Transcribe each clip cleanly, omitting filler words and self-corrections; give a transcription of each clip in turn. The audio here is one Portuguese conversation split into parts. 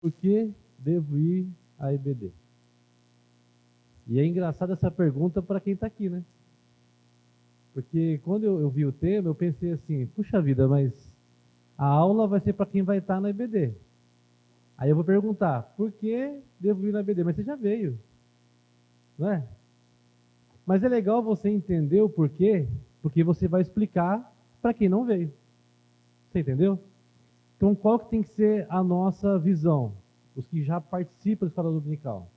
Por que devo ir à EBD? E é engraçada essa pergunta para quem está aqui, né? Porque quando eu vi o tema, eu pensei assim, puxa vida, mas a aula vai ser para quem vai estar na EBD. Aí eu vou perguntar, por que devo ir na EBD? Mas você já veio, não é? Mas é legal você entender o porquê, porque você vai explicar para quem não veio. Você entendeu? Então, qual que tem que ser a nossa visão? Os que já participam da escola dominical.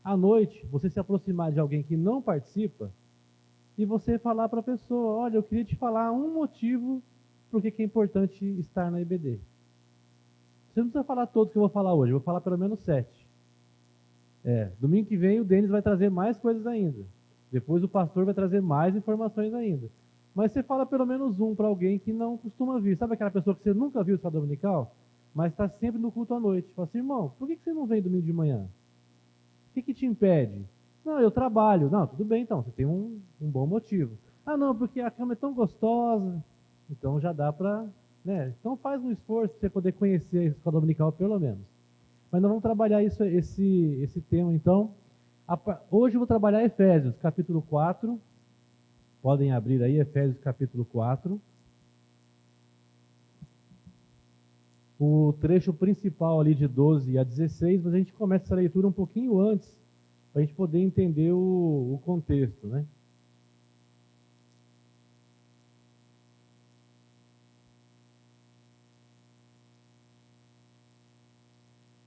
À noite, você se aproximar de alguém que não participa e você falar para a pessoa, olha, eu queria te falar um motivo por que é importante estar na EBD. Você não precisa falar todos que eu vou falar hoje, eu vou falar pelo menos 7. Domingo que vem o Denis vai trazer mais coisas ainda. Depois o pastor vai trazer mais informações ainda. Mas você fala pelo menos um para alguém que não costuma vir. Sabe aquela pessoa que você nunca viu escola dominical, mas está sempre no culto à noite? Fala assim, irmão, por que você não vem domingo de manhã? O que te impede? Não, eu trabalho. Não, tudo bem então, você tem um bom motivo. Ah, não, porque a cama é tão gostosa. Então já dá para, né? Então faz um esforço para você poder conhecer a escola dominical pelo menos. Mas nós vamos trabalhar esse tema então. Hoje eu vou trabalhar Efésios, capítulo 4. Podem abrir aí, Efésios, capítulo 4. O trecho principal ali de 12 a 16, mas a gente começa essa leitura um pouquinho antes, para a gente poder entender o contexto, né?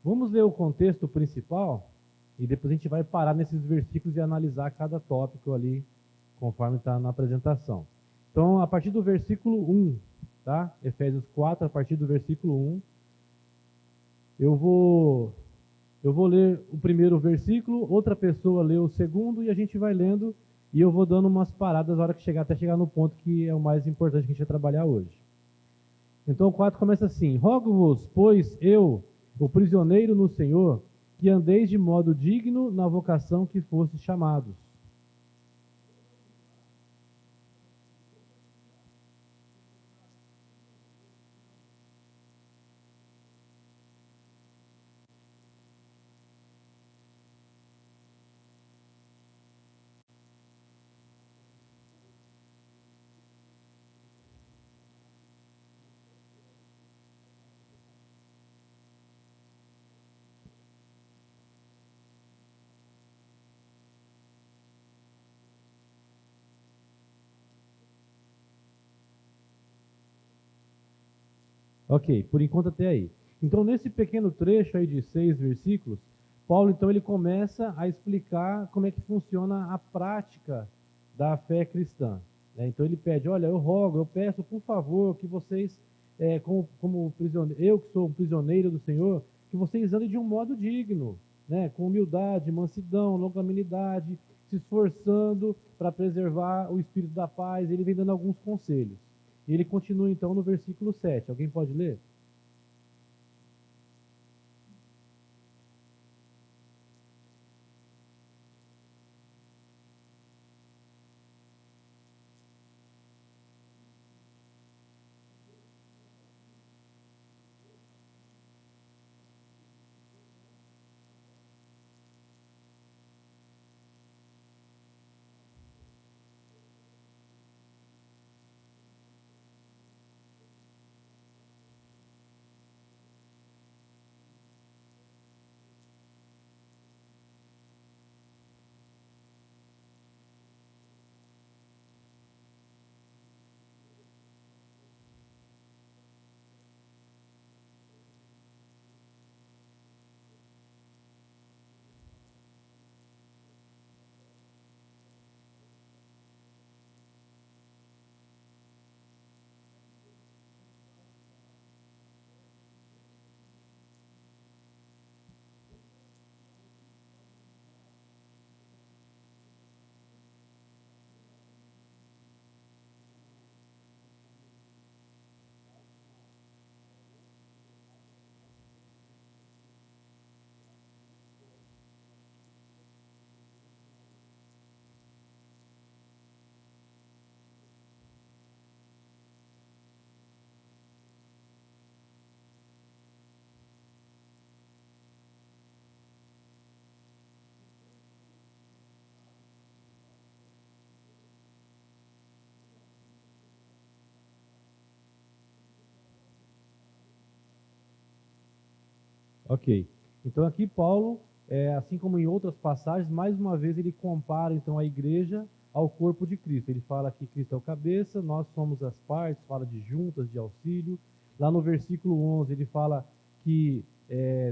Vamos ler o contexto principal e depois a gente vai parar nesses versículos e analisar cada tópico ali, conforme está na apresentação. Então, a partir do versículo 1, tá? Efésios 4, a partir do versículo 1, eu vou ler o primeiro versículo, outra pessoa lê o segundo e a gente vai lendo e eu vou dando umas paradas na hora que chegar, até chegar no ponto que é o mais importante que a gente vai trabalhar hoje. Então o 4 começa assim: rogo-vos, pois eu, o prisioneiro no Senhor, que andeis de modo digno na vocação que fostes chamados. Ok, por enquanto até aí. Então, nesse pequeno trecho aí de 6 versículos, Paulo, então, ele começa a explicar como é que funciona a prática da fé cristã. Então, ele pede, olha, eu rogo, eu peço, por favor, que vocês, como prisioneiro, eu que sou um prisioneiro do Senhor, que vocês andem de um modo digno, né, com humildade, mansidão, longanimidade, se esforçando para preservar o espírito da paz. Ele vem dando alguns conselhos. E ele continua então no versículo 7. Alguém pode ler? Ok. Então aqui Paulo, assim como em outras passagens, mais uma vez ele compara então a igreja ao corpo de Cristo. Ele fala que Cristo é o cabeça, nós somos as partes, fala de juntas, de auxílio. Lá no versículo 11 ele fala que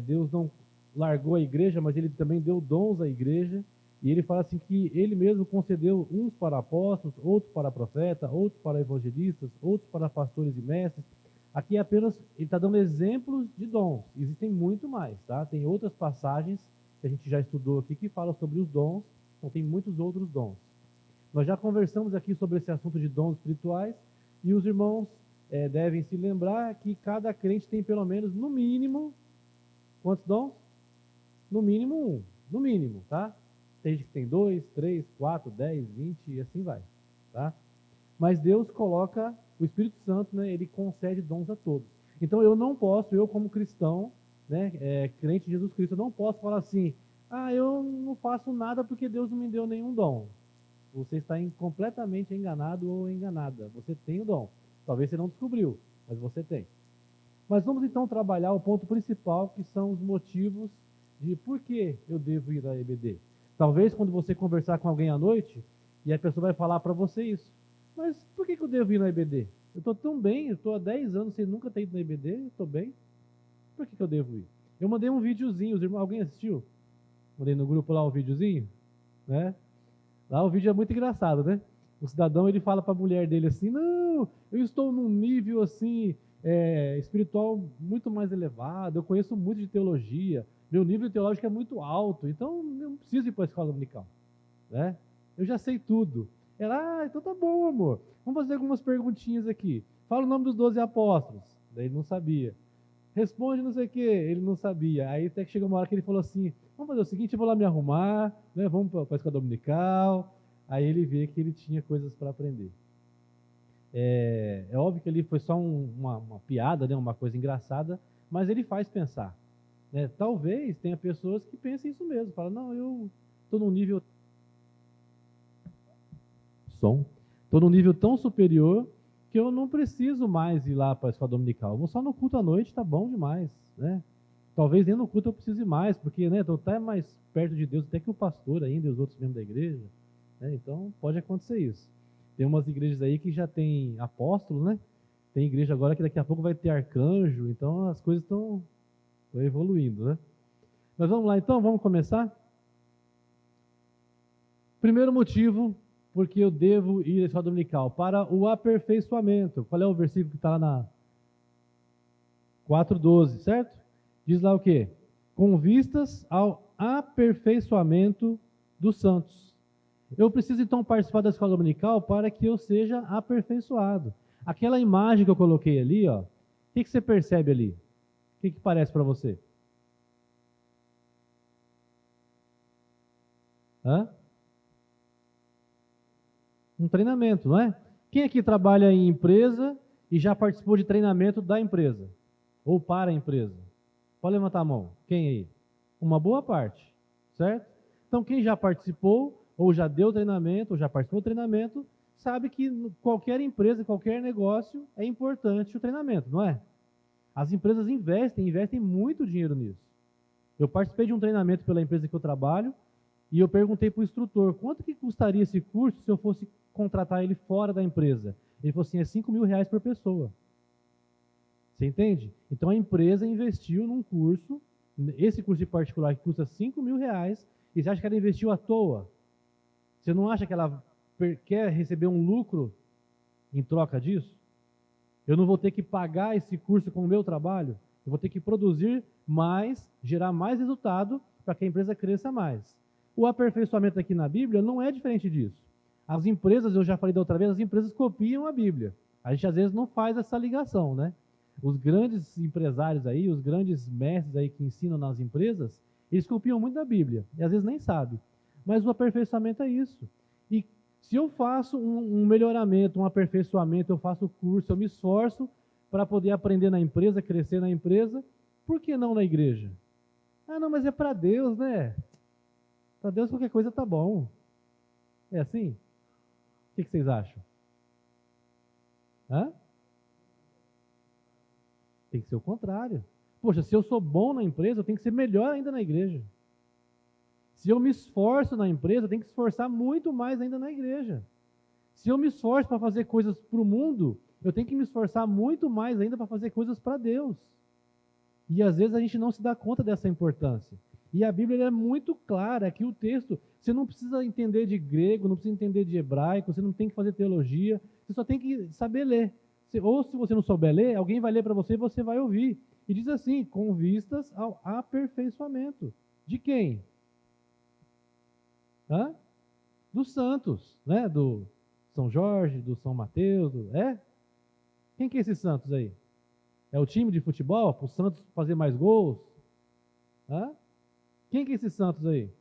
Deus não largou a igreja, mas ele também deu dons à igreja. E ele fala assim que ele mesmo concedeu uns para apóstolos, outros para profetas, outros para evangelistas, outros para pastores e mestres. Aqui é apenas, ele está dando exemplos de dons. Existem muito mais, tá? Tem outras passagens que a gente já estudou aqui que falam sobre os dons, então tem muitos outros dons. Nós já conversamos aqui sobre esse assunto de dons espirituais e os irmãos devem se lembrar que cada crente tem pelo menos, no mínimo, quantos dons? No mínimo um, no mínimo, tá? Tem gente que tem 2, 3, 4, 10, 20 e assim vai, tá? Mas Deus coloca, o Espírito Santo, né, ele concede dons a todos. Então eu não posso, eu como cristão, né, crente de Jesus Cristo, eu não posso falar assim, eu não faço nada porque Deus não me deu nenhum dom. Você está completamente enganado ou enganada. Você tem o dom. Talvez você não descobriu, mas você tem. Mas vamos então trabalhar o ponto principal, que são os motivos de por que eu devo ir à EBD. Talvez quando você conversar com alguém à noite, e a pessoa vai falar para você isso. Mas por que eu devo ir na EBD? Eu estou tão bem, eu estou há 10 anos sem nunca ter ido na EBD, eu estou bem. Por que eu devo ir? Eu mandei um videozinho, os irmãos, alguém assistiu? Mandei no grupo lá um videozinho, né? Lá o vídeo é muito engraçado, né? O cidadão, ele fala para a mulher dele assim, não, eu estou num nível assim, espiritual muito mais elevado, eu conheço muito de teologia, meu nível teológico é muito alto, então eu não preciso ir para a escola dominical, né? Eu já sei tudo. Ela, então tá bom, amor, vamos fazer algumas perguntinhas aqui. Fala o nome dos 12 apóstolos. Daí ele não sabia. Responde não sei o que, ele não sabia. Aí até que chegou uma hora que ele falou assim, vamos fazer o seguinte, eu vou lá me arrumar, né, vamos para a escola dominical. Aí ele vê que ele tinha coisas para aprender. É óbvio que ali foi só uma piada, né, uma coisa engraçada, mas ele faz pensar. Né? Talvez tenha pessoas que pensem isso mesmo, falam, não, eu estou num nível estou num nível tão superior que eu não preciso mais ir lá para a escola dominical. Eu vou só no culto à noite, tá bom demais, né? Talvez nem no culto eu precise mais, porque, né, estou até mais perto de Deus até que o pastor ainda e os outros membros da igreja, né? Então pode acontecer isso. Tem umas igrejas aí que já tem apóstolo, né? Tem igreja agora que daqui a pouco vai ter arcanjo, então as coisas estão evoluindo, né? Mas vamos lá então, vamos começar? Primeiro motivo porque eu devo ir à escola dominical, para o aperfeiçoamento. Qual é o versículo que está lá na 4:12, certo? Diz lá o quê? Com vistas ao aperfeiçoamento dos santos. Eu preciso então participar da escola dominical para que eu seja aperfeiçoado. Aquela imagem que eu coloquei ali, ó, o que você percebe ali? O que parece para você? Hã? Um treinamento, não é? Quem aqui trabalha em empresa e já participou de treinamento da empresa? Ou para a empresa? Pode levantar a mão. Quem aí? Uma boa parte, certo? Então, quem já participou, ou já deu treinamento, ou já participou do treinamento, sabe que qualquer empresa, qualquer negócio, é importante o treinamento, não é? As empresas investem muito dinheiro nisso. Eu participei de um treinamento pela empresa que eu trabalho, e eu perguntei para o instrutor, quanto que custaria esse curso se eu fosse contratar ele fora da empresa? Ele falou assim, é R$ 5.000 por pessoa. Você entende? Então a empresa investiu num curso, esse curso em particular que custa R$ 5.000, e você acha que ela investiu à toa? Você não acha que ela quer receber um lucro em troca disso? Eu não vou ter que pagar esse curso com o meu trabalho? Eu vou ter que produzir mais, gerar mais resultado para que a empresa cresça mais. O aperfeiçoamento aqui na Bíblia não é diferente disso. As empresas, eu já falei da outra vez, as empresas copiam a Bíblia. A gente às vezes não faz essa ligação, né? Os grandes empresários aí, os grandes mestres aí que ensinam nas empresas, eles copiam muito da Bíblia, e às vezes nem sabem. Mas o aperfeiçoamento é isso. E se eu faço um melhoramento, um aperfeiçoamento, eu faço curso, eu me esforço para poder aprender na empresa, crescer na empresa, por que não na igreja? Ah, não, mas é para Deus, né? Para Deus qualquer coisa tá bom. É assim? O que vocês acham? Hã? Tem que ser o contrário. Poxa, se eu sou bom na empresa, eu tenho que ser melhor ainda na igreja. Se eu me esforço na empresa, eu tenho que esforçar muito mais ainda na igreja. Se eu me esforço para fazer coisas para o mundo, eu tenho que me esforçar muito mais ainda para fazer coisas para Deus. E às vezes a gente não se dá conta dessa importância. E a Bíblia é muito clara, aqui o texto, você não precisa entender de grego, não precisa entender de hebraico, você não tem que fazer teologia, você só tem que saber ler. Ou se você não souber ler, alguém vai ler para você e você vai ouvir. E diz assim, com vistas ao aperfeiçoamento. De quem? Hã? Dos santos, né? Do São Jorge, do São Mateus, Quem que é esses santos aí? É o time de futebol, para os santos fazer mais gols? Hã? Quem que é esses santos aí?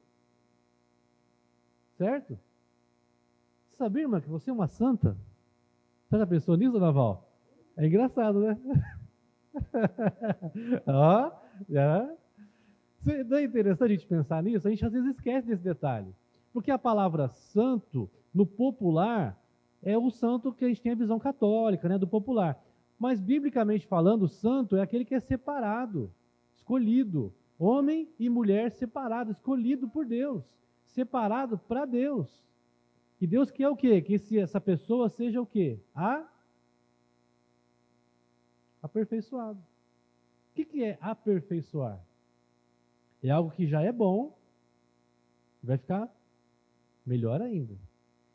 Certo? Você sabia, irmã, que você é uma santa? Você já pensou nisso, Naval? É engraçado, né? Ó, já. Não é interessante a gente pensar nisso? A gente às vezes esquece desse detalhe. Porque a palavra santo, no popular, é o santo que a gente tem a visão católica, né, do popular. Mas, biblicamente falando, santo é aquele que é separado, escolhido. Homem e mulher separado, escolhido por Deus, separado para Deus. E Deus quer o quê? Que essa pessoa seja o quê? Aperfeiçoado. O que é aperfeiçoar? É algo que já é bom, vai ficar melhor ainda.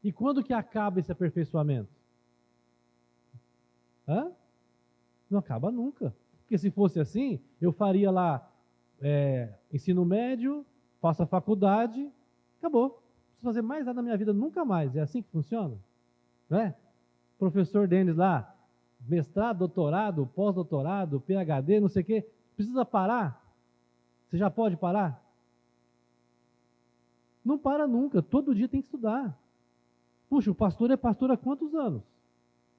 E quando que acaba esse aperfeiçoamento? Não acaba nunca. Porque se fosse assim, eu faria lá ensino médio, faço a faculdade, acabou. Não preciso fazer mais nada na minha vida, nunca mais. É assim que funciona? Não é? Professor Denis lá, mestrado, doutorado, pós-doutorado, PhD, não sei o quê, precisa parar? Você já pode parar? Não para nunca, todo dia tem que estudar. Puxa, o pastor é pastor há quantos anos?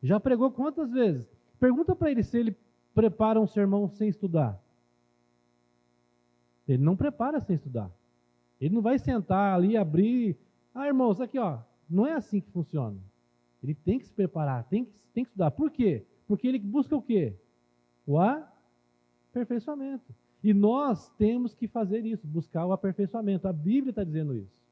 Já pregou quantas vezes? Pergunta para ele se ele prepara um sermão sem estudar. Ele não prepara sem estudar. Ele não vai sentar ali, abrir. Irmãos, aqui ó, não é assim que funciona. Ele tem que se preparar, tem que estudar. Por quê? Porque ele busca o quê? O aperfeiçoamento. E nós temos que fazer isso, buscar o aperfeiçoamento. A Bíblia está dizendo isso.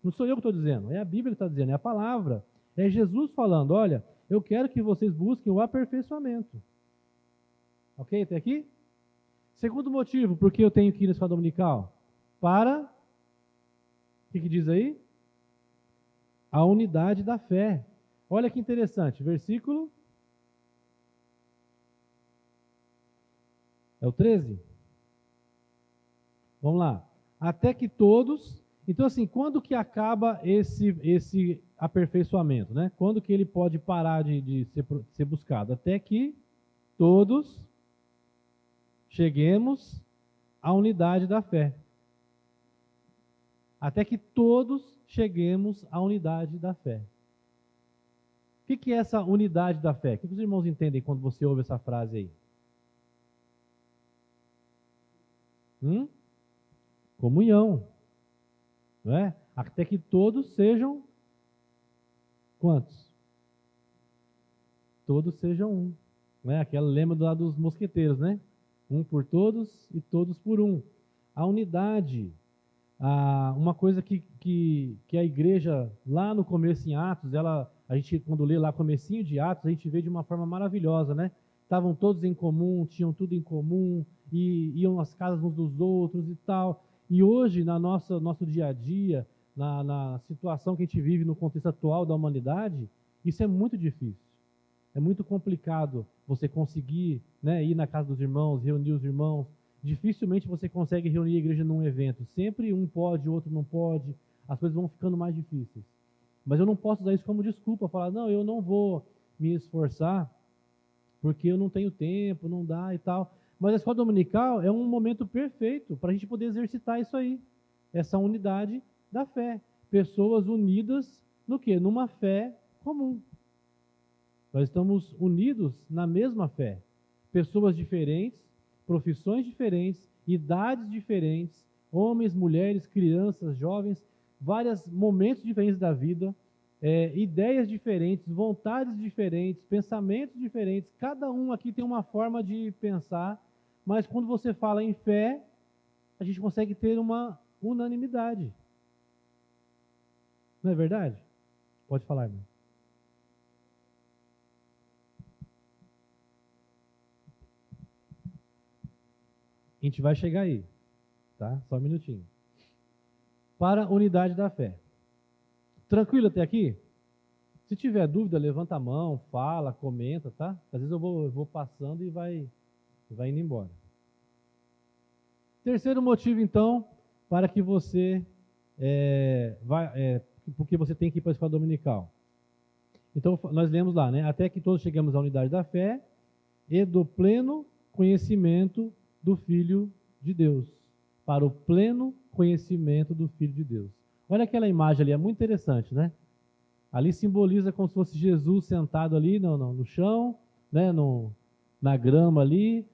Não sou eu que estou dizendo, é a Bíblia que está dizendo, é a palavra. É Jesus falando, olha, eu quero que vocês busquem o aperfeiçoamento. Ok? Até aqui? Segundo motivo, por que eu tenho que ir na escola dominical? Para, o que diz aí? A unidade da fé. Olha que interessante, versículo é o 13? Vamos lá. Até que todos... Então, assim, quando que acaba esse aperfeiçoamento, né? Quando que ele pode parar de ser buscado? Até que todos cheguemos à unidade da fé. Até que todos cheguemos à unidade da fé. O que é essa unidade da fé? O que os irmãos entendem quando você ouve essa frase aí? Comunhão. Não é? Até que todos sejam quantos? Todos sejam um. Não é? Aquela lema lá dos mosqueteiros, né? Um por todos e todos por um. A unidade, uma coisa que a igreja, lá no começo em Atos, a gente quando lê lá comecinho de Atos, a gente vê de uma forma maravilhosa, né? Estavam todos em comum, tinham tudo em comum, e iam às casas uns dos outros e tal. E hoje, nosso dia a dia, na situação que a gente vive no contexto atual da humanidade, isso é muito difícil. É muito complicado você conseguir, né, ir na casa dos irmãos, reunir os irmãos. Dificilmente você consegue reunir a igreja num evento. Sempre um pode, o outro não pode. As coisas vão ficando mais difíceis. Mas eu não posso usar isso como desculpa, falar, não, eu não vou me esforçar porque eu não tenho tempo, não dá e tal. Mas a escola dominical é um momento perfeito para a gente poder exercitar isso aí. Essa unidade da fé. Pessoas unidas no quê? Numa fé comum. Nós estamos unidos na mesma fé. Pessoas diferentes, profissões diferentes, idades diferentes, homens, mulheres, crianças, jovens, vários momentos diferentes da vida, ideias diferentes, vontades diferentes, pensamentos diferentes. Cada um aqui tem uma forma de pensar, mas quando você fala em fé, a gente consegue ter uma unanimidade. Não é verdade? Pode falar, irmão. A gente vai chegar aí, tá? Só um minutinho. Para a unidade da fé. Tranquilo até aqui? Se tiver dúvida, levanta a mão, fala, comenta, tá? Às vezes eu vou passando e vai indo embora. Terceiro motivo, então, para que você porque você tem que ir para a escola dominical. Então, nós lemos lá, né? Até que todos chegamos à unidade da fé e do pleno conhecimento do Filho de Deus. Para o pleno conhecimento do Filho de Deus. Olha aquela imagem ali, é muito interessante, né? Ali simboliza como se fosse Jesus sentado ali no chão, né? Na grama ali,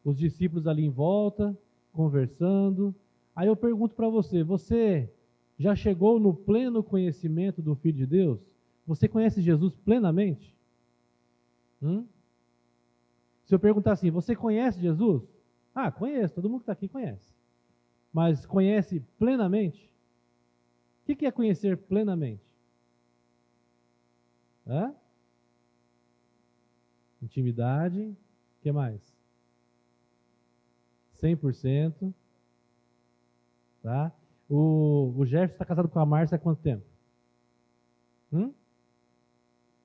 os discípulos ali em volta, conversando. Aí eu pergunto para você, você já chegou no pleno conhecimento do Filho de Deus? Você conhece Jesus plenamente? Se eu perguntar assim, você conhece Jesus? Ah, conheço, todo mundo que está aqui conhece. Mas conhece plenamente? O que é conhecer plenamente? Intimidade, o que mais? 100%. Tá? O Jefferson está casado com a Márcia há quanto tempo?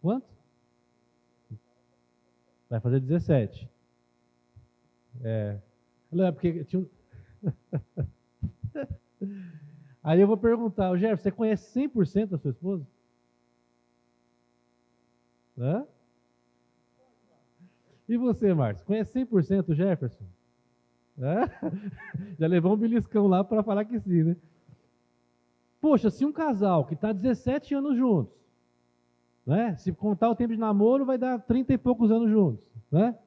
Quanto? Vai fazer 17. Não, é porque tinha Aí eu vou perguntar, o Jefferson, você conhece 100% da sua esposa? E você, Márcio, conhece 100% o Jefferson? Já levou um beliscão lá para falar que sim, né? Poxa, se um casal que está 17 anos juntos, né? Se contar o tempo de namoro, vai dar 30 e poucos anos juntos, né?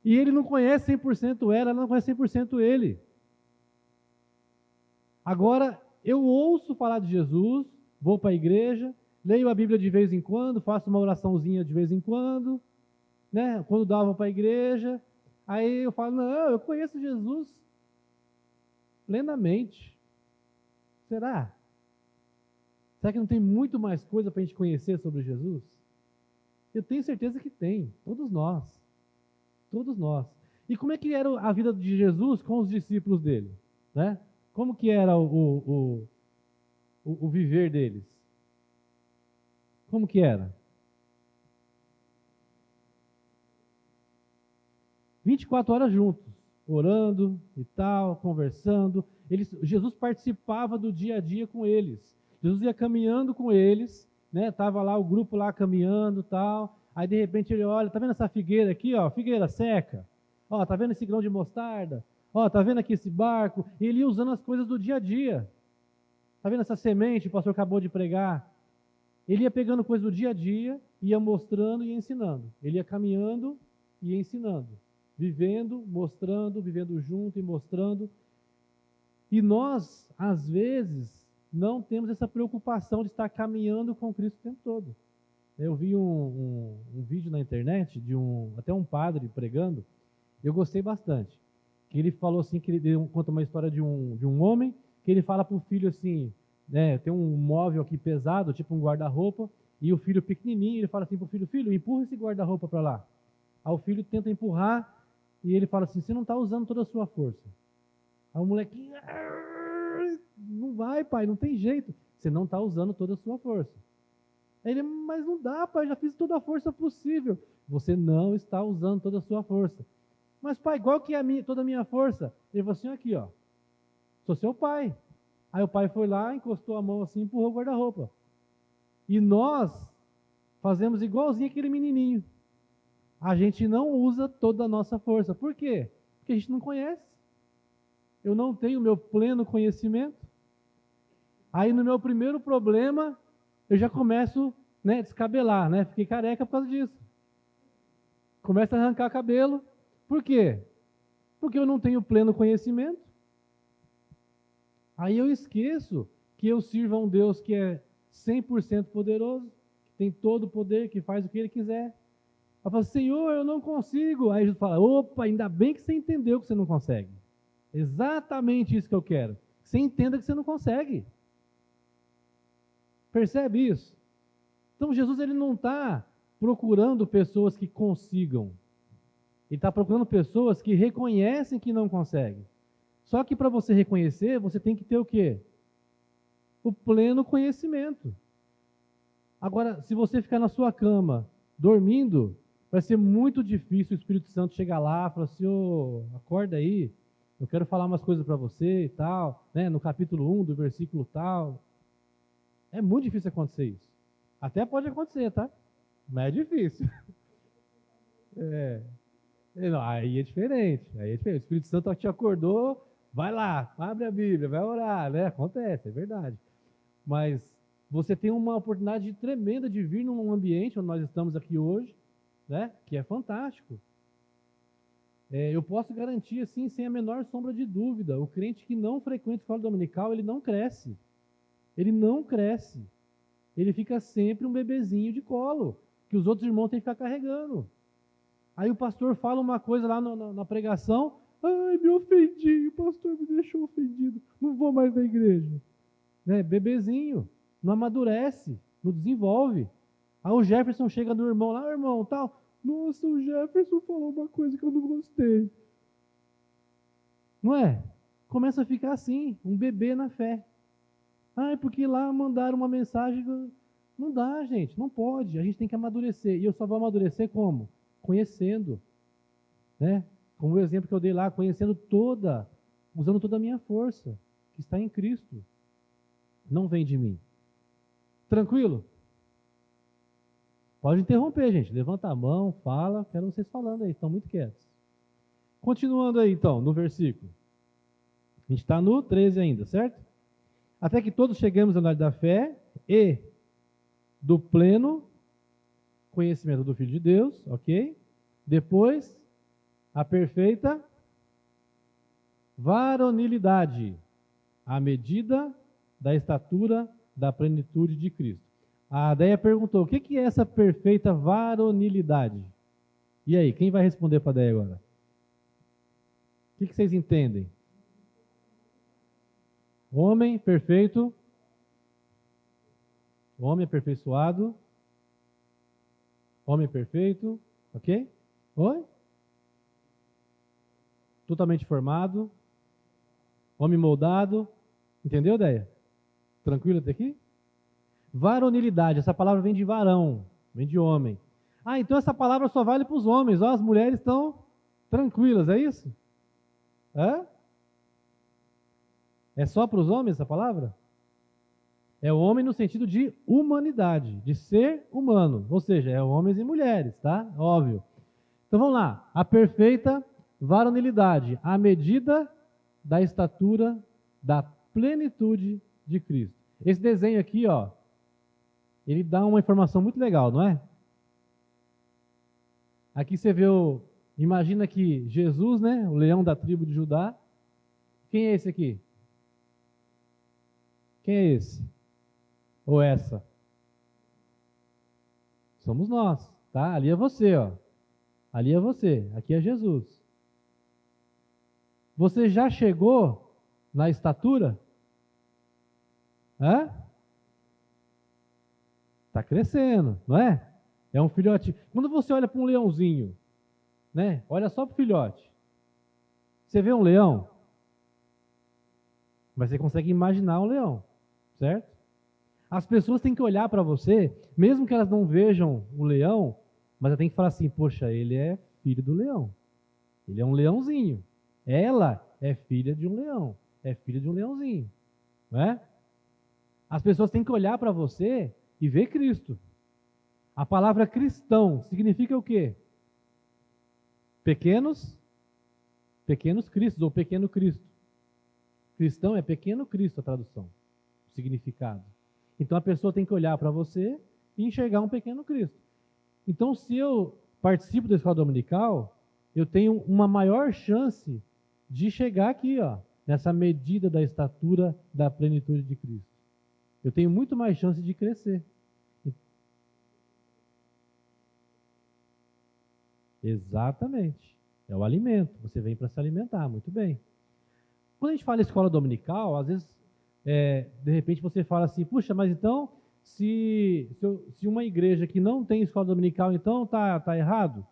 E ele não conhece 100% ela não conhece 100% ele. Agora, eu ouço falar de Jesus, vou para a igreja, leio a Bíblia de vez em quando, faço uma oraçãozinha de vez em quando, né? Quando dava para a igreja, aí eu falo, não, eu conheço Jesus plenamente. Será? Será que não tem muito mais coisa para a gente conhecer sobre Jesus? Eu tenho certeza que tem, todos nós. Todos nós. E como é que era a vida de Jesus com os discípulos dele? Né? Como que era o viver deles? Como que era? 24 horas juntos, orando e tal, conversando. Jesus participava do dia a dia com eles. Jesus ia caminhando com eles, né? Tava lá o grupo lá caminhando, tal. Aí de repente ele olha, tá vendo essa figueira aqui, ó, figueira seca? Ó, tá vendo esse grão de mostarda? Ó, tá vendo aqui esse barco? E ele ia usando as coisas do dia a dia. Tá vendo essa semente, o pastor acabou de pregar? Ele ia pegando coisas do dia a dia, ia mostrando e ensinando. Ele ia caminhando e ensinando. Vivendo, mostrando, vivendo junto e mostrando. E nós, às vezes, não temos essa preocupação de estar caminhando com Cristo o tempo todo. Eu vi um vídeo na internet de até um padre pregando, eu gostei bastante. Que ele falou assim, que ele conta uma história de um homem, que ele fala para o filho assim, né, tem um móvel aqui pesado, tipo um guarda-roupa, e o filho pequenininho, ele fala assim para o filho, filho, empurra esse guarda-roupa para lá. Aí o filho tenta empurrar, e ele fala assim, você não está usando toda a sua força. Aí o molequinho, não vai, pai, não tem jeito. Você não está usando toda a sua força. Aí ele, mas não dá, pai, já fiz toda a força possível. Você não está usando toda a sua força. Mas pai, qual que é toda a minha força? Ele falou assim, aqui ó, sou seu pai. Aí o pai foi lá, encostou a mão assim, empurrou o guarda-roupa. E nós fazemos igualzinho aquele menininho. A gente não usa toda a nossa força. Por quê? Porque a gente não conhece. Eu não tenho o meu pleno conhecimento. Aí no meu primeiro problema, eu já começo a descabelar, né? Fiquei careca por causa disso. Começa a arrancar cabelo. Por quê? Porque eu não tenho pleno conhecimento. Aí eu esqueço que eu sirvo a um Deus que é 100% poderoso, que tem todo o poder, que faz o que Ele quiser. Ela fala, Senhor, eu não consigo. Aí Jesus fala, opa, ainda bem que você entendeu que você não consegue. Exatamente isso que eu quero. Você entenda que você não consegue. Percebe isso? Então Jesus ele não está procurando pessoas que consigam. Ele está procurando pessoas que reconhecem que não conseguem. Só que para você reconhecer, você tem que ter o quê? O pleno conhecimento. Agora, se você ficar na sua cama, dormindo, vai ser muito difícil o Espírito Santo chegar lá e falar assim, ô, acorda aí, eu quero falar umas coisas para você e tal, né? No capítulo 1 do versículo tal. É muito difícil acontecer isso. Até pode acontecer, tá? Mas é difícil. É. Não, aí é diferente. Aí é diferente. O Espírito Santo te acordou, vai lá, abre a Bíblia, vai orar, né? Acontece, é verdade. Mas você tem uma oportunidade tremenda de vir num ambiente onde nós estamos aqui hoje, né? Que é fantástico. Eu posso garantir, assim, sem a menor sombra de dúvida, o crente que não frequenta a escola dominical, ele não cresce. Ele não cresce. Ele fica sempre um bebezinho de colo, que os outros irmãos têm que ficar carregando. Aí o pastor fala uma coisa lá na pregação, ai, me ofendi, o pastor me deixou ofendido, não vou mais na igreja. Né? Bebezinho, não amadurece, não desenvolve. Aí o Jefferson chega no irmão lá, irmão, tal, nossa, o Jefferson falou uma coisa que eu não gostei. Não é? Começa a ficar assim, um bebê na fé. Ah, porque lá mandaram uma mensagem. Não dá, gente, não pode. A gente tem que amadurecer. E eu só vou amadurecer como? Conhecendo. Né? Como o exemplo que eu dei lá, conhecendo usando toda a minha força, que está em Cristo. Não vem de mim. Tranquilo? Pode interromper, gente. Levanta a mão, fala. Quero vocês falando aí, estão muito quietos. Continuando aí, então, no versículo. A gente está no 13 ainda, certo? Até que todos chegamos à unidade da fé e do pleno conhecimento do Filho de Deus, ok? Depois, a perfeita varonilidade, à medida da estatura da plenitude de Cristo. A Deia perguntou, o que é essa perfeita varonilidade? E aí, quem vai responder para a Deia agora? O que vocês entendem? Homem perfeito, homem aperfeiçoado, homem perfeito, ok? Oi? Totalmente formado, homem moldado, entendeu, Deia? Tranquilo até aqui? Varonilidade, essa palavra vem de varão, vem de homem. Ah, então essa palavra só vale para os homens, ó, as mulheres estão tranquilas, é isso? Hã? É só para os homens essa palavra? É o homem no sentido de humanidade, de ser humano. Ou seja, é homens e mulheres, tá? Óbvio. Então vamos lá. A perfeita varonilidade, à medida da estatura da plenitude de Cristo. Esse desenho aqui, ó, ele dá uma informação muito legal, não é? Aqui você vê imagina que Jesus, né, o leão da tribo de Judá. Quem é esse aqui? Quem é esse? Ou essa? Somos nós, tá? Ali é você, ó. Ali é você, aqui é Jesus. Você já chegou na estatura? Hã? Tá crescendo, não é? É um filhote. Quando você olha para um leãozinho, né? Olha só para o filhote. Você vê um leão? Mas você consegue imaginar um leão, certo? As pessoas têm que olhar para você, mesmo que elas não vejam o leão, mas ela tem que falar assim, poxa, ele é filho do leão. Ele é um leãozinho. Ela é filha de um leão. É filha de um leãozinho. Não é? As pessoas têm que olhar para você e ver Cristo. A palavra cristão significa o quê? Pequenos cristos, ou pequeno Cristo. Cristão é pequeno Cristo, a tradução, o significado. Então a pessoa tem que olhar para você e enxergar um pequeno Cristo. Então, se eu participo da escola dominical, eu tenho uma maior chance de chegar aqui, ó, nessa medida da estatura da plenitude de Cristo. Eu tenho muito mais chance de crescer. Exatamente. É o alimento. Você vem para se alimentar, muito bem. Quando a gente fala escola dominical, às vezes, de repente você fala assim, puxa, mas então, se uma igreja que não tem escola dominical, então tá errado?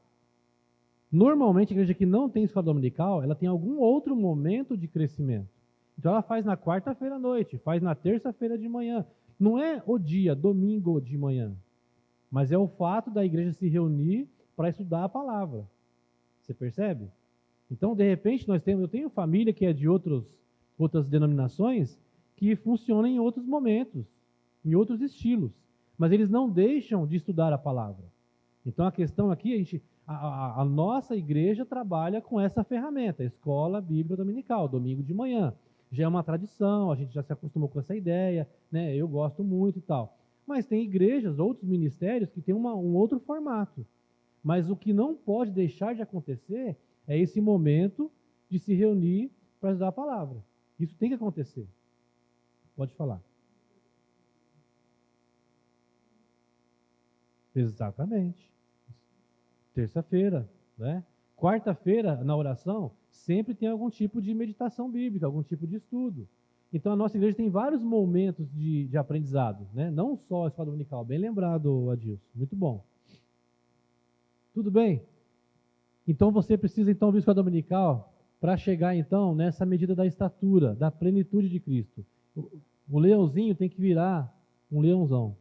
Normalmente, a igreja que não tem escola dominical, ela tem algum outro momento de crescimento. Então, ela faz na quarta-feira à noite, faz na terça-feira de manhã. Não é o dia, domingo de manhã, mas é o fato da igreja se reunir para estudar a palavra. Você percebe? Então, de repente, eu tenho família que é de outras denominações que funcionam em outros momentos, em outros estilos, mas eles não deixam de estudar a palavra. Então, a questão aqui, a nossa igreja trabalha com essa ferramenta, escola bíblica dominical, domingo de manhã. Já é uma tradição, a gente já se acostumou com essa ideia, né? Eu gosto muito e tal. Mas tem igrejas, outros ministérios que têm um outro formato. Mas o que não pode deixar de acontecer é esse momento de se reunir para estudar a palavra. Isso tem que acontecer. Pode falar. Exatamente. Terça-feira, né? Quarta-feira, na oração, sempre tem algum tipo de meditação bíblica, algum tipo de estudo. Então, a nossa igreja tem vários momentos de aprendizado, né? Não só a escola dominical. Bem lembrado, Adilson. Muito bom. Tudo bem? Então, você precisa, então, ouvir a escola dominical para chegar, então, nessa medida da estatura, da plenitude de Cristo. O leãozinho tem que virar um leãozão.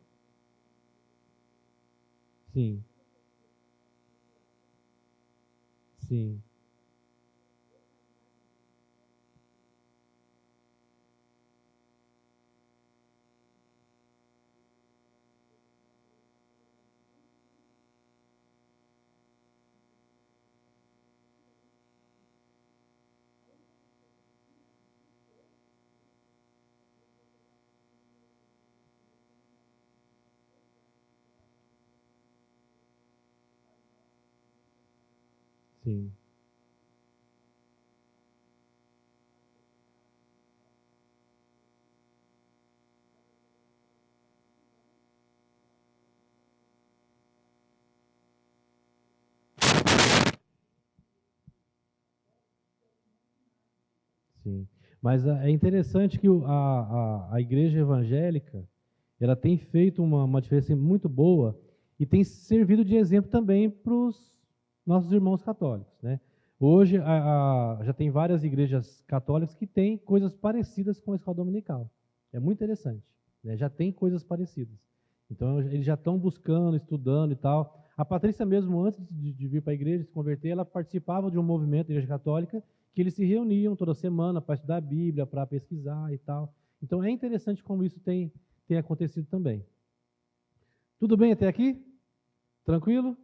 Sim. Sim. Sim. Sim. Mas é interessante que a igreja evangélica, ela tem feito uma diferença muito boa e tem servido de exemplo também para os nossos irmãos católicos, né? Hoje já tem várias igrejas católicas que têm coisas parecidas com a escola dominical. É muito interessante, né? Já tem coisas parecidas. Então eles já estão buscando, estudando e tal. A Patrícia mesmo, antes de vir para a igreja, se converter, ela participava de um movimento da igreja católica que eles se reuniam toda semana para estudar a Bíblia, para pesquisar e tal. Então é interessante como isso tem acontecido também. Tudo bem até aqui? Tranquilo?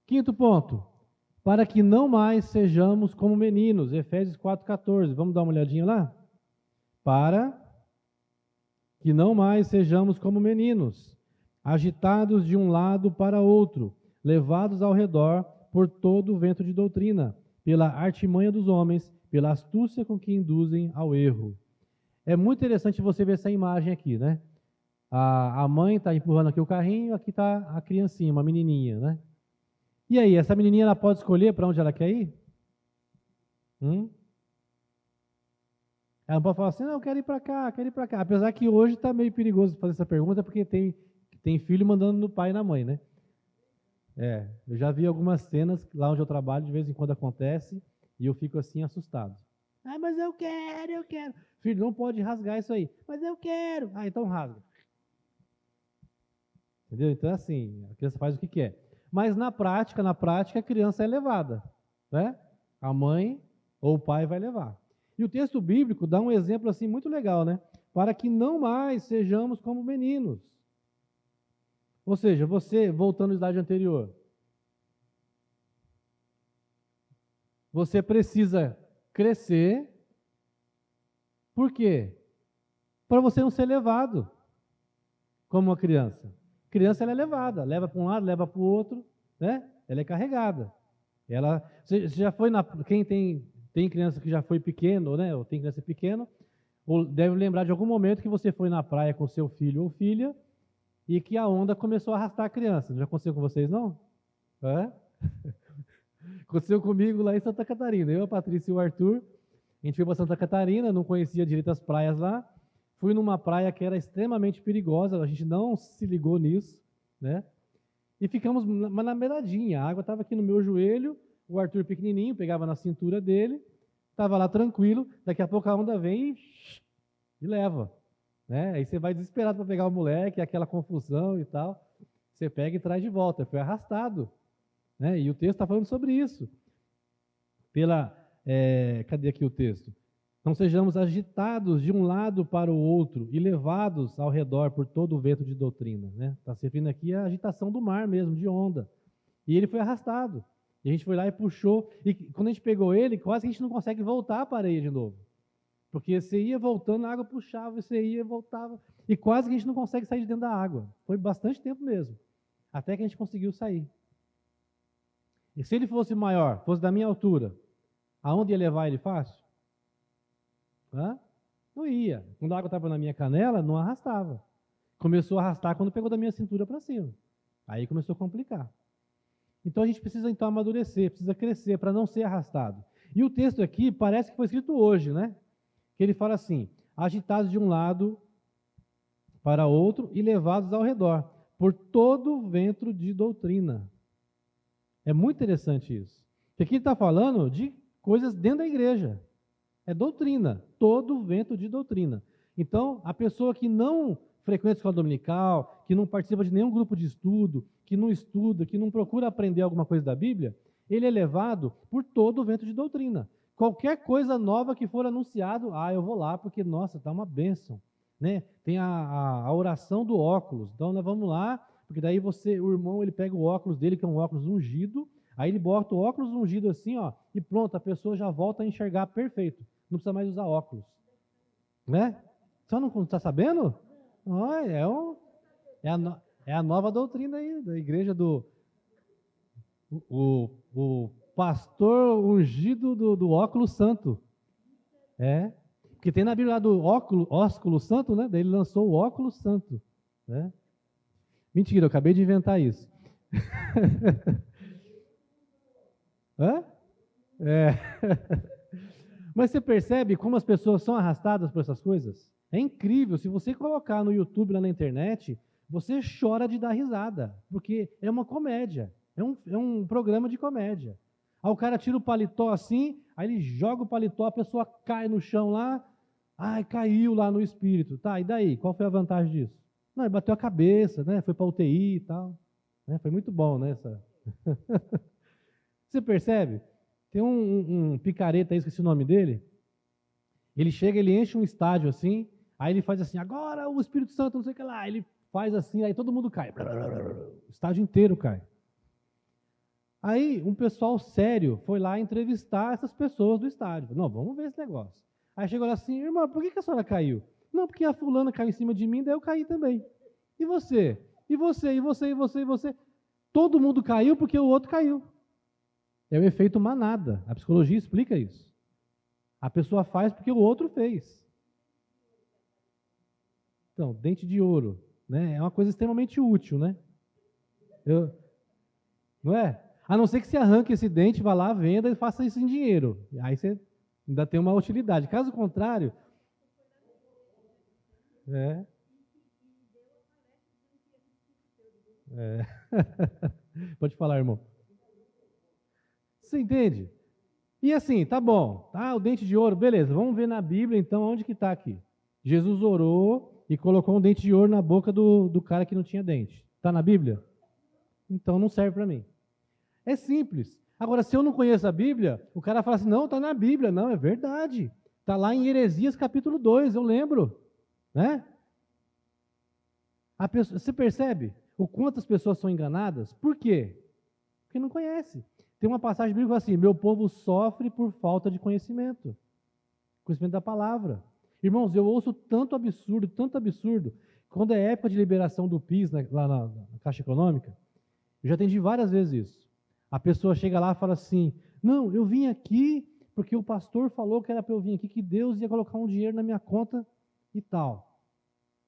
Quinto ponto. Para que não mais sejamos como meninos. Efésios 4,14. Vamos dar uma olhadinha lá? Para que não mais sejamos como meninos, agitados de um lado para outro, levados ao redor por todo o vento de doutrina, pela artimanha dos homens, pela astúcia com que induzem ao erro. É muito interessante você ver essa imagem aqui, né? A mãe está empurrando aqui o carrinho, aqui está a criancinha, uma menininha, né? E aí, essa menininha ela pode escolher para onde ela quer ir? Ela não pode falar assim, não, eu quero ir para cá, quero ir para cá. Apesar que hoje está meio perigoso fazer essa pergunta, porque tem filho mandando no pai e na mãe, né? Eu já vi algumas cenas lá onde eu trabalho, de vez em quando acontece, e eu fico assim assustado. Ah, mas eu quero, eu quero. Filho, não pode rasgar isso aí. Mas eu quero. Ah, então rasga. Entendeu? Então é assim, a criança faz o que quer. Mas na prática, a criança é levada, né? A mãe ou o pai vai levar. E o texto bíblico dá um exemplo assim muito legal, né? Para que não mais sejamos como meninos. Ou seja, você, voltando ao slide anterior, você precisa crescer. Por quê? Para você não ser levado como uma criança. Criança ela é levada, leva para um lado, leva para o outro, né? Ela é carregada. Você já foi quem tem criança que já foi pequeno, né? Ou tem criança pequena, ou deve lembrar de algum momento que você foi na praia com seu filho ou filha e que a onda começou a arrastar a criança. Não já aconteceu com vocês, não? Hã? Aconteceu comigo lá em Santa Catarina. Eu, a Patrícia e o Arthur, a gente foi para Santa Catarina, não conhecia direito as praias lá. Fui numa praia que era extremamente perigosa, a gente não se ligou nisso, né? E ficamos na beiradinha. A água estava aqui no meu joelho, o Arthur pequenininho, pegava na cintura dele, estava lá tranquilo. Daqui a pouco a onda vem e leva. Né? Aí você vai desesperado para pegar o moleque, aquela confusão e tal. Você pega e traz de volta. Foi arrastado. Né? E o texto está falando sobre isso. Cadê aqui o texto? Não sejamos agitados de um lado para o outro e levados ao redor por todo o vento de doutrina. Está se referindo aqui à agitação do mar mesmo, de onda. E ele foi arrastado. E a gente foi lá e puxou. E quando a gente pegou ele, quase que a gente não consegue voltar para a areia de novo. Porque você ia voltando, a água puxava, você ia e voltava. E quase que a gente não consegue sair de dentro da água. Foi bastante tempo mesmo. Até que a gente conseguiu sair. E se ele fosse maior, fosse da minha altura, aonde ia levar ele fácil? Hã? Não ia. Quando a água estava na minha canela, não arrastava. Começou a arrastar quando pegou da minha cintura para cima. Aí começou a complicar. Então a gente precisa então amadurecer, precisa crescer para não ser arrastado. E o texto aqui parece que foi escrito hoje, né? Que ele fala assim: agitados de um lado para outro e levados ao redor, por todo o vento de doutrina. É muito interessante isso. Porque aqui ele está falando de coisas dentro da igreja. É doutrina, todo o vento de doutrina. Então, a pessoa que não frequenta a escola dominical, que não participa de nenhum grupo de estudo, que não estuda, que não procura aprender alguma coisa da Bíblia, ele é levado por todo o vento de doutrina. Qualquer coisa nova que for anunciado, eu vou lá, porque, nossa, está uma bênção. Né? Tem a oração do óculos. Então, nós vamos lá, porque daí o irmão, ele pega o óculos dele, que é um óculos ungido, aí ele bota o óculos ungido assim, ó, e pronto, a pessoa já volta a enxergar perfeito. Não precisa mais usar óculos. Né? Só não está sabendo? É a nova doutrina aí, da igreja do... O pastor ungido do óculos santo. Porque tem na Bíblia lá do ósculo santo, né? Daí ele lançou o óculos santo. Né? Mentira, eu acabei de inventar isso. Hã? Mas você percebe como as pessoas são arrastadas por essas coisas? É incrível. Se você colocar no YouTube, lá na internet, você chora de dar risada, porque é uma comédia. É um programa de comédia. Aí o cara tira o paletó assim, aí ele joga o paletó, a pessoa cai no chão lá, caiu lá no espírito. Tá, e daí? Qual foi a vantagem disso? Não, ele bateu a cabeça, né? Foi para UTI e tal. Né? Foi muito bom, né? Você percebe? Tem um picareta aí, esqueci o nome dele. Ele chega, ele enche um estádio assim, aí ele faz assim, agora o Espírito Santo, não sei o que lá. Ele faz assim, aí todo mundo cai. O estádio inteiro cai. Aí um pessoal sério foi lá entrevistar essas pessoas do estádio. Não, vamos ver esse negócio. Aí chegou lá assim, irmã, por que a senhora caiu? Não, porque a fulana caiu em cima de mim, daí eu caí também. E você? E você? E você? E você? E você? Todo mundo caiu porque o outro caiu. É o efeito manada. A psicologia explica isso. A pessoa faz porque o outro fez. Então, dente de ouro, né? É uma coisa extremamente útil, né? Não é? A não ser que você arranque esse dente, vá lá, venda e faça isso em dinheiro. Aí você ainda tem uma utilidade. Caso contrário, é. Pode falar, irmão. Você entende? E assim, tá bom, tá? O dente de ouro, beleza. Vamos ver na Bíblia, então, onde que está aqui. Jesus orou e colocou um dente de ouro na boca do cara que não tinha dente. Está na Bíblia? Então não serve para mim. É simples. Agora, se eu não conheço a Bíblia, o cara fala assim, não, está na Bíblia. Não, é verdade. Está lá em Heresias capítulo 2, eu lembro. Né? Você percebe o quanto as pessoas são enganadas? Por quê? Porque não conhece. Tem uma passagem bíblica assim, meu povo sofre por falta de conhecimento. Conhecimento da palavra. Irmãos, eu ouço tanto absurdo. Quando é época de liberação do PIS, lá na Caixa Econômica, eu já atendi várias vezes isso. A pessoa chega lá e fala assim, não, eu vim aqui porque o pastor falou que era para eu vir aqui, que Deus ia colocar um dinheiro na minha conta e tal.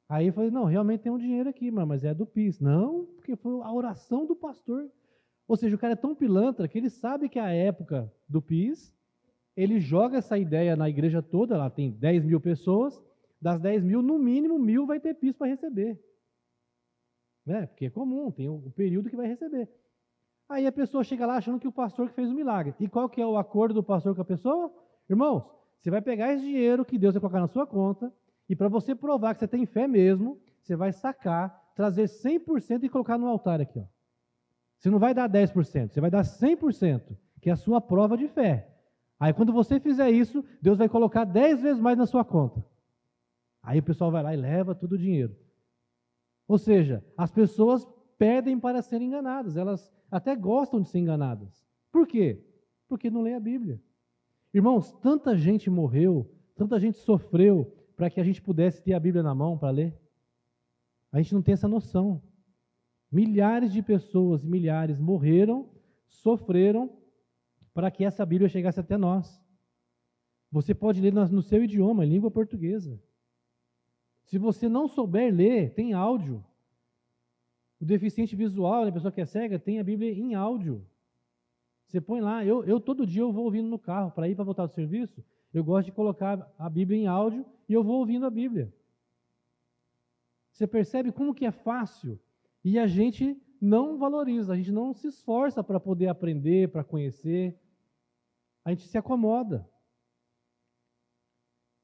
Aí eu falei, não, realmente tem um dinheiro aqui, mas é do PIS. Não, porque foi a oração do pastor. Ou seja, o cara é tão pilantra que ele sabe que é a época do PIS, ele joga essa ideia na igreja toda, lá tem 10 mil pessoas, das 10 mil, no mínimo 1.000 vai ter PIS para receber. Né? Porque é comum, tem o período que vai receber. Aí a pessoa chega lá achando que o pastor que fez o milagre. E qual que é o acordo do pastor com a pessoa? Irmãos, você vai pegar esse dinheiro que Deus vai colocar na sua conta, e para você provar que você tem fé mesmo, você vai sacar, trazer 100% e colocar no altar aqui, ó. Você não vai dar 10%, você vai dar 100%, que é a sua prova de fé. Aí quando você fizer isso, Deus vai colocar 10 vezes mais na sua conta. Aí o pessoal vai lá e leva todo o dinheiro. Ou seja, as pessoas pedem para serem enganadas, elas até gostam de ser enganadas. Por quê? Porque não lê a Bíblia. Irmãos, tanta gente morreu, tanta gente sofreu para que a gente pudesse ter a Bíblia na mão para ler. A gente não tem essa noção. Milhares de pessoas, milhares morreram, sofreram para que essa Bíblia chegasse até nós. Você pode ler no seu idioma, em língua portuguesa. Se você não souber ler, tem áudio. O deficiente visual, a pessoa que é cega, tem a Bíblia em áudio. Você põe lá, eu todo dia eu vou ouvindo no carro, para ir para voltar do serviço, eu gosto de colocar a Bíblia em áudio e eu vou ouvindo a Bíblia. Você percebe como que é fácil e a gente não valoriza, a gente não se esforça para poder aprender, para conhecer, a gente se acomoda.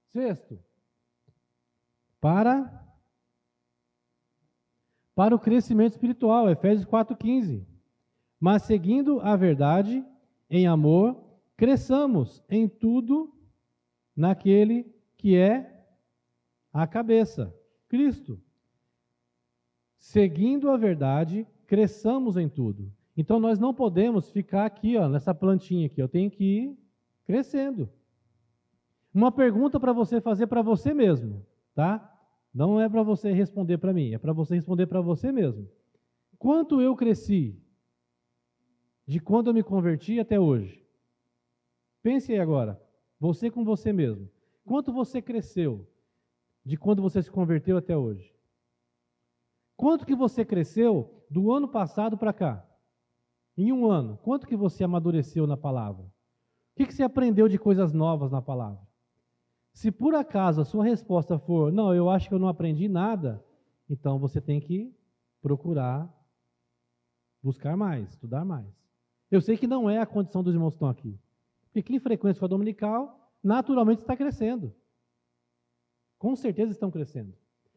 Sexto, para o crescimento espiritual, Efésios 4,15. Mas seguindo a verdade, em amor, cresçamos em tudo naquele que é a cabeça, Cristo. Seguindo a verdade, cresçamos em tudo. Então nós não podemos ficar aqui, ó, nessa plantinha aqui, eu tenho que ir crescendo. Uma pergunta para você fazer para você mesmo, tá? Não é para você responder para mim, é para você responder para você mesmo. Quanto eu cresci de quando eu me converti até hoje? Pense aí agora, você com você mesmo. Quanto você cresceu de quando você se converteu até hoje? Quanto que você cresceu do ano passado para cá? Em um ano, quanto que você amadureceu na palavra? O que você aprendeu de coisas novas na palavra? Se por acaso a sua resposta for, não, eu acho que eu não aprendi nada, então você tem que procurar buscar mais, estudar mais. Eu sei que não é a condição dos irmãos que estão aqui. Porque quem frequenta a escola dominical, naturalmente está crescendo. Com certeza estão crescendo.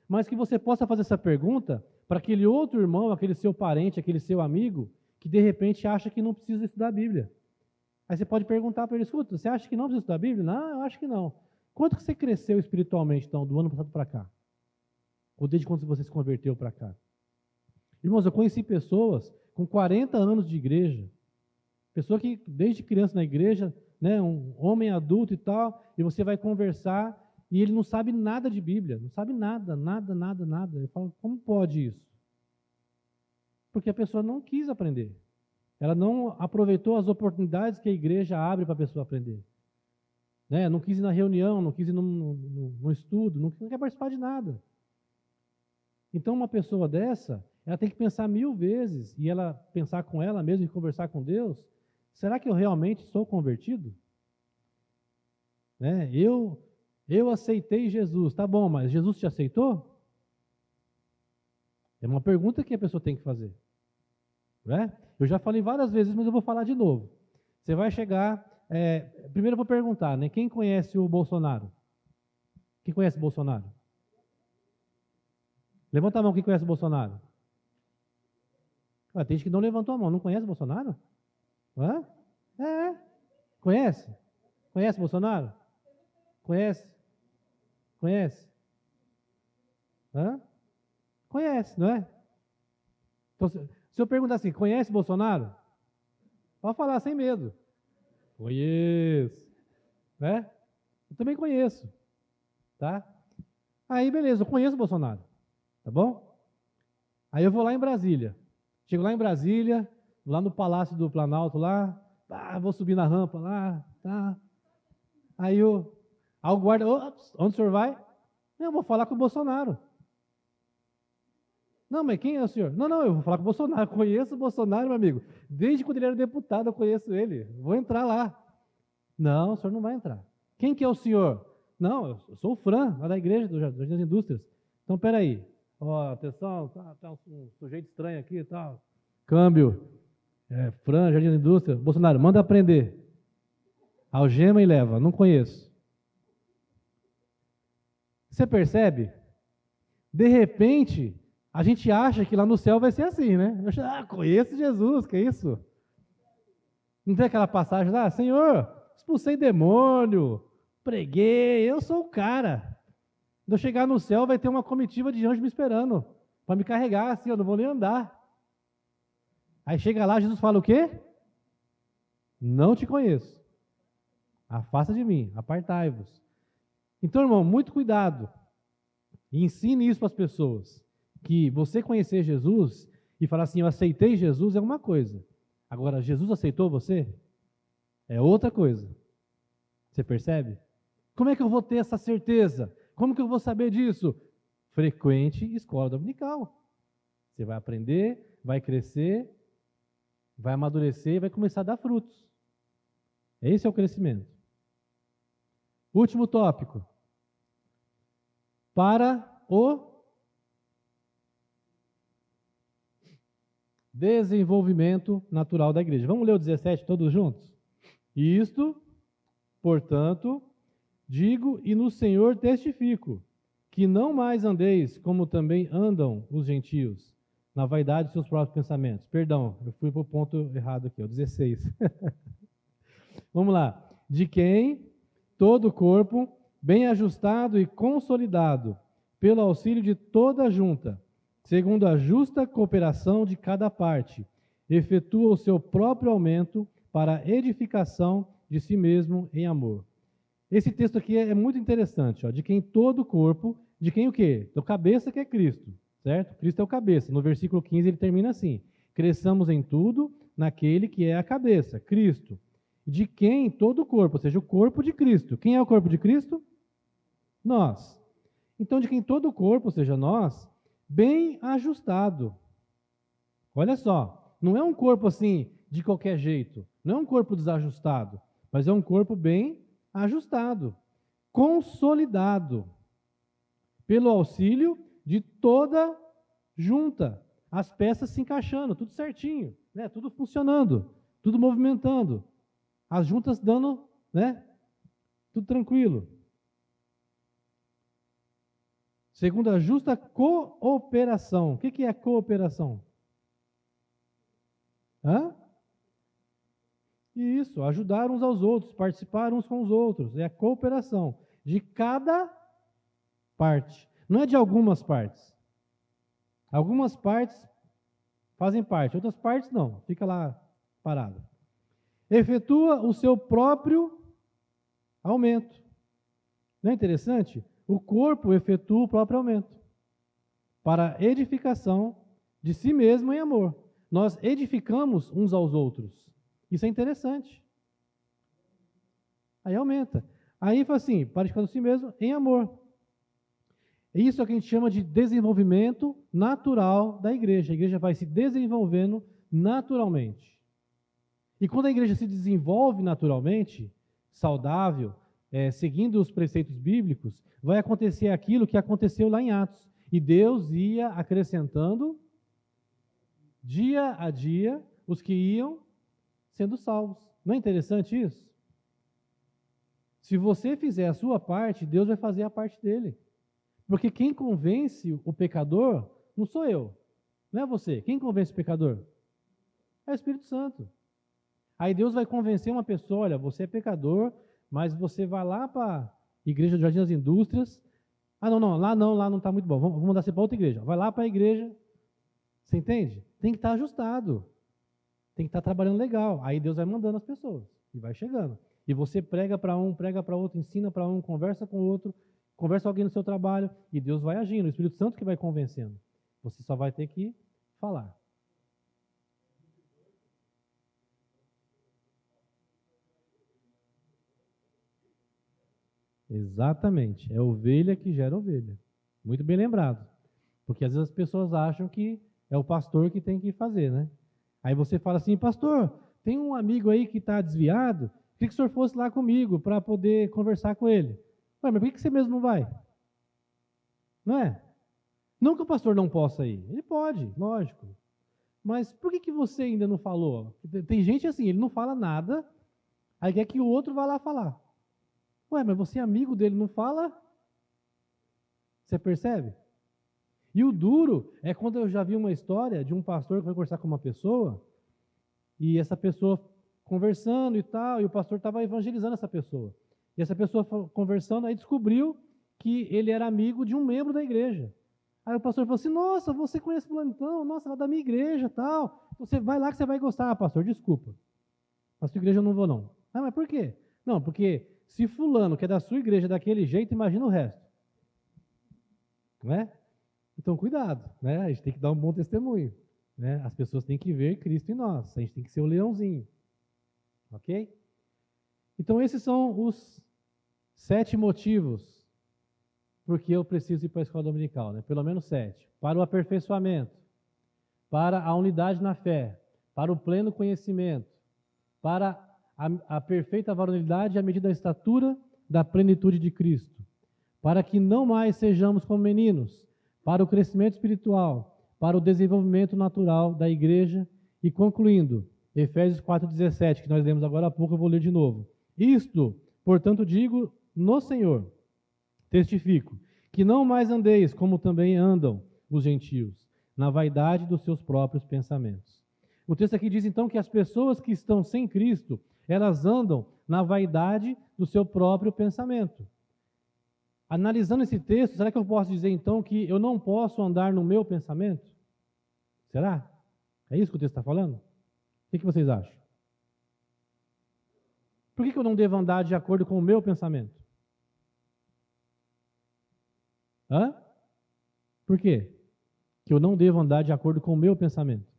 Mas que você possa fazer essa pergunta para aquele outro irmão, aquele seu parente, aquele seu amigo, que de repente acha que não precisa estudar a Bíblia. Aí você pode perguntar para ele, escuta, você acha que não precisa estudar a Bíblia? Não, eu acho que não. Quanto que você cresceu espiritualmente, então, do ano passado para cá? Ou desde quando você se converteu para cá? Irmãos, eu conheci pessoas com 40 anos de igreja, pessoa que desde criança na igreja, né, um homem adulto e tal, e você vai conversar e ele não sabe nada de Bíblia, não sabe nada, nada, nada, nada. Eu falo, como pode isso? Porque a pessoa não quis aprender. Ela não aproveitou as oportunidades que a igreja abre para a pessoa aprender. Né? Não quis ir na reunião, não quis ir no estudo, não quer participar de nada. Então, uma pessoa dessa, ela tem que pensar 1000 vezes, e ela pensar com ela mesma e conversar com Deus, será que eu realmente sou convertido? Né? Eu aceitei Jesus, tá bom, mas Jesus te aceitou? É uma pergunta que a pessoa tem que fazer. Né? Eu já falei várias vezes, mas eu vou falar de novo. Você vai chegar... primeiro eu vou perguntar, né? Quem conhece o Bolsonaro? Quem conhece o Bolsonaro? Levanta a mão quem conhece o Bolsonaro. Tem gente que não levantou a mão. Não conhece o Bolsonaro? Hã? Conhece? Conhece o Bolsonaro? Conhece? Conhece? Hã? Conhece, não é? Então, se eu perguntar assim, conhece Bolsonaro? Pode falar sem medo. Conheço. Né? Eu também conheço. Tá? Aí, beleza, eu conheço o Bolsonaro. Tá bom? Aí eu vou lá em Brasília. Chego lá em Brasília, lá no Palácio do Planalto, lá, vou subir na rampa lá, tá? Aí o guarda, onde o senhor vai? Eu vou falar com o Bolsonaro. Não, mas quem é o senhor? Não, eu vou falar com o Bolsonaro. Eu conheço o Bolsonaro, meu amigo. Desde quando ele era deputado, eu conheço ele. Vou entrar lá. Não, o senhor não vai entrar. Quem que é o senhor? Não, eu sou o Fran, lá da igreja do Jardim das Indústrias. Então, peraí. Ó, atenção, tá um sujeito estranho aqui e tal. Câmbio. Fran, Jardim das Indústrias. Bolsonaro, manda prender. Algema e leva. Não conheço. Você percebe? De repente, a gente acha que lá no céu vai ser assim, né? Conheço Jesus, que é isso? Não tem aquela passagem lá? Senhor, expulsei demônio, preguei, eu sou o cara. Quando eu chegar no céu, vai ter uma comitiva de anjos me esperando, para me carregar assim, eu não vou nem andar. Aí chega lá, Jesus fala o quê? Não te conheço. Afasta de mim, apartai-vos. Então, irmão, muito cuidado. E ensine isso para as pessoas. Que você conhecer Jesus e falar assim, eu aceitei Jesus é uma coisa. Agora, Jesus aceitou você? É outra coisa. Você percebe? Como é que eu vou ter essa certeza? Como que eu vou saber disso? Frequente escola dominical. Você vai aprender, vai crescer, vai amadurecer e vai começar a dar frutos. Esse é o crescimento. Último tópico. Para o desenvolvimento natural da igreja. Vamos ler o 17 todos juntos? Isto, portanto, digo e no Senhor testifico, que não mais andeis como também andam os gentios, na vaidade de seus próprios pensamentos. Perdão, eu fui para o ponto errado aqui, o 16. Vamos lá. De quem todo o corpo, bem ajustado e consolidado, pelo auxílio de toda a junta, segundo a justa cooperação de cada parte, efetua o seu próprio aumento para a edificação de si mesmo em amor. Esse texto aqui é muito interessante, ó, de quem todo o corpo, de quem o quê? Do cabeça que é Cristo, certo? Cristo é o cabeça. No versículo 15 ele termina assim: cresçamos em tudo naquele que é a cabeça, Cristo. De quem todo o corpo, ou seja, o corpo de Cristo. Quem é o corpo de Cristo? Nós. Então, de quem todo o corpo, ou seja, nós, bem ajustado. Olha só, não é um corpo assim de qualquer jeito, não é um corpo desajustado, mas é um corpo bem ajustado, consolidado, pelo auxílio de toda junta, as peças se encaixando, tudo certinho, né? Tudo funcionando, tudo movimentando, as juntas dando, né? Tudo tranquilo. Segundo a justa cooperação. O que é cooperação? Hã? Isso, ajudar uns aos outros, participar uns com os outros. É a cooperação de cada parte. Não é de algumas partes. Algumas partes fazem parte, outras partes não. Fica lá parado. Efetua o seu próprio aumento. Não é interessante? O corpo efetua o próprio aumento para edificação de si mesmo em amor. Nós edificamos uns aos outros. Isso é interessante. Aí aumenta. Aí fala assim, para edificar de si mesmo em amor. Isso é o que a gente chama de desenvolvimento natural da igreja. A igreja vai se desenvolvendo naturalmente. E quando a igreja se desenvolve naturalmente, saudável, seguindo os preceitos bíblicos, vai acontecer aquilo que aconteceu lá em Atos. E Deus ia acrescentando, dia a dia, os que iam sendo salvos. Não é interessante isso? Se você fizer a sua parte, Deus vai fazer a parte dele. Porque quem convence o pecador não sou eu, não é você. Quem convence o pecador? É o Espírito Santo. Aí Deus vai convencer uma pessoa, olha, você é pecador, mas você vai lá para a igreja do Jardim das Indústrias. Ah, lá não está muito bom. Vamos mandar você para outra igreja. Vai lá para a igreja. Você entende? Tem que estar ajustado. Tem que estar trabalhando legal. Aí Deus vai mandando as pessoas e vai chegando. E você prega para um, prega para outro, ensina para um, conversa com o outro, conversa com alguém no seu trabalho e Deus vai agindo. O Espírito Santo que vai convencendo. Você só vai ter que falar. Exatamente. É ovelha que gera ovelha. Muito bem lembrado. Porque às vezes as pessoas acham que é o pastor que tem que fazer, né? Aí você fala assim, pastor, tem um amigo aí que está desviado, queria que o senhor fosse lá comigo para poder conversar com ele. Ué, mas por que você mesmo não vai? Não é? Não que o pastor não possa ir. Ele pode, lógico. Mas por que você ainda não falou? Tem gente assim, ele não fala nada, aí quer que o outro vá lá falar. Ué, mas você é amigo dele, não fala? Você percebe? E o duro é quando eu já vi uma história de um pastor que foi conversar com uma pessoa, e essa pessoa conversando e tal, e o pastor estava evangelizando essa pessoa. E essa pessoa conversando, aí descobriu que ele era amigo de um membro da igreja. Aí o pastor falou assim, nossa, você conhece fulano então? Nossa, ela é da minha igreja tal. Você vai lá que você vai gostar. Ah, pastor, desculpa. Na sua igreja eu não vou não. Ah, mas por quê? Não, porque se fulano que é da sua igreja daquele jeito, imagina o resto. Não é? Então, cuidado, né? A gente tem que dar um bom testemunho, né? As pessoas têm que ver Cristo em nós. A gente tem que ser o leãozinho, ok? Então, esses são os 7 motivos porque eu preciso ir para a escola dominical, né? Pelo menos 7. Para o aperfeiçoamento, para a unidade na fé, para o pleno conhecimento, para a perfeita varonilidade à medida da estatura da plenitude de Cristo, para que não mais sejamos como meninos, para o crescimento espiritual, para o desenvolvimento natural da igreja e concluindo, Efésios 4,17, que nós lemos agora há pouco, eu vou ler de novo. Isto, portanto, digo no Senhor, testifico, que não mais andeis como também andam os gentios, na vaidade dos seus próprios pensamentos. O texto aqui diz então que as pessoas que estão sem Cristo, elas andam na vaidade do seu próprio pensamento. Analisando esse texto, será que eu posso dizer então que eu não posso andar no meu pensamento? Será? É isso que o texto está falando? O que vocês acham? Por que eu não devo andar de acordo com o meu pensamento? Hã? Por quê? Que eu não devo andar de acordo com o meu pensamento.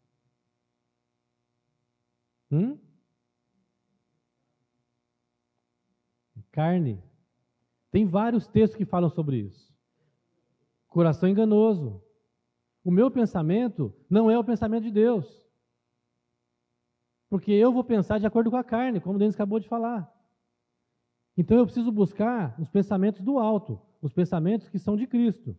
Carne. Tem vários textos que falam sobre isso. Coração enganoso. O meu pensamento não é o pensamento de Deus. Porque eu vou pensar de acordo com a carne, como o Denis acabou de falar. Então eu preciso buscar os pensamentos do alto, os pensamentos que são de Cristo.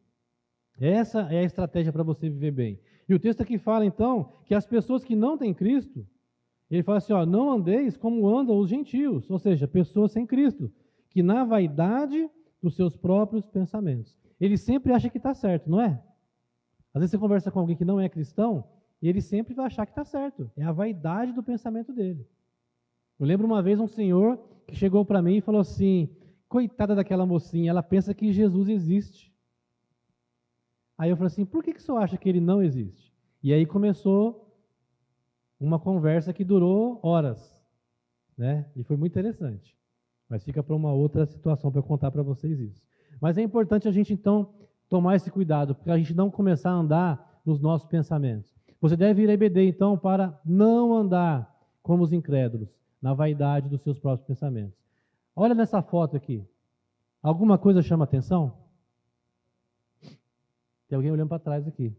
Essa é a estratégia para você viver bem. E o texto aqui fala então que as pessoas que não têm Cristo, ele fala assim, ó, não andeis como andam os gentios, ou seja, pessoas sem Cristo, que na vaidade dos seus próprios pensamentos. Ele sempre acha que está certo, não é? Às vezes você conversa com alguém que não é cristão, e ele sempre vai achar que está certo. É a vaidade do pensamento dele. Eu lembro uma vez um senhor que chegou para mim e falou assim, coitada daquela mocinha, ela pensa que Jesus existe. Aí eu falei assim, por que o senhor acha que ele não existe? E aí começou uma conversa que durou horas, né? E foi muito interessante. Mas fica para uma outra situação para eu contar para vocês isso. Mas é importante a gente, então, tomar esse cuidado, para a gente não começar a andar nos nossos pensamentos. Você deve ir à EBD, então, para não andar como os incrédulos, na vaidade dos seus próprios pensamentos. Olha nessa foto aqui. Alguma coisa chama atenção? Tem alguém olhando para trás aqui.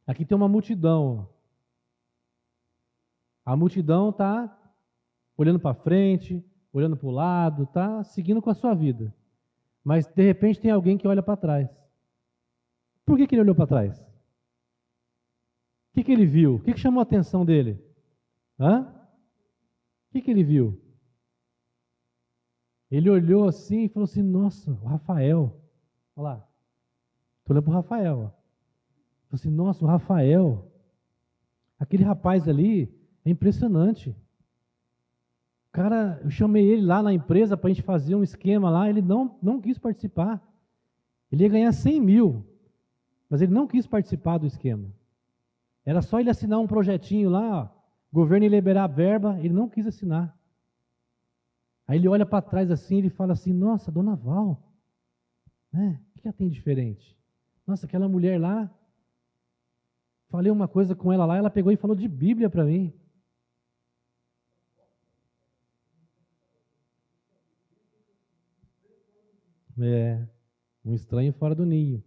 Aqui tem uma multidão. Ó. A multidão está olhando para frente, olhando para o lado, está seguindo com a sua vida. Mas, de repente, tem alguém que olha para trás. Por que ele olhou para trás? O que ele viu? O que chamou a atenção dele? Hã? O que ele viu? Ele olhou assim e falou assim, nossa, o Rafael. Olha lá. Estou olhando para o Rafael. Ó. Falou assim, nossa, o Rafael. Aquele rapaz ali é impressionante. Cara, eu chamei ele lá na empresa para a gente fazer um esquema lá, ele não quis participar. Ele ia ganhar 100 mil, mas ele não quis participar do esquema. Era só ele assinar um projetinho lá, ó, o governo ia liberar a verba, ele não quis assinar. Aí ele olha para trás assim, ele fala assim, nossa, Dona Val, né? O que ela tem diferente? Nossa, aquela mulher lá, falei uma coisa com ela lá, ela pegou e falou de Bíblia para mim. É, um estranho fora do ninho.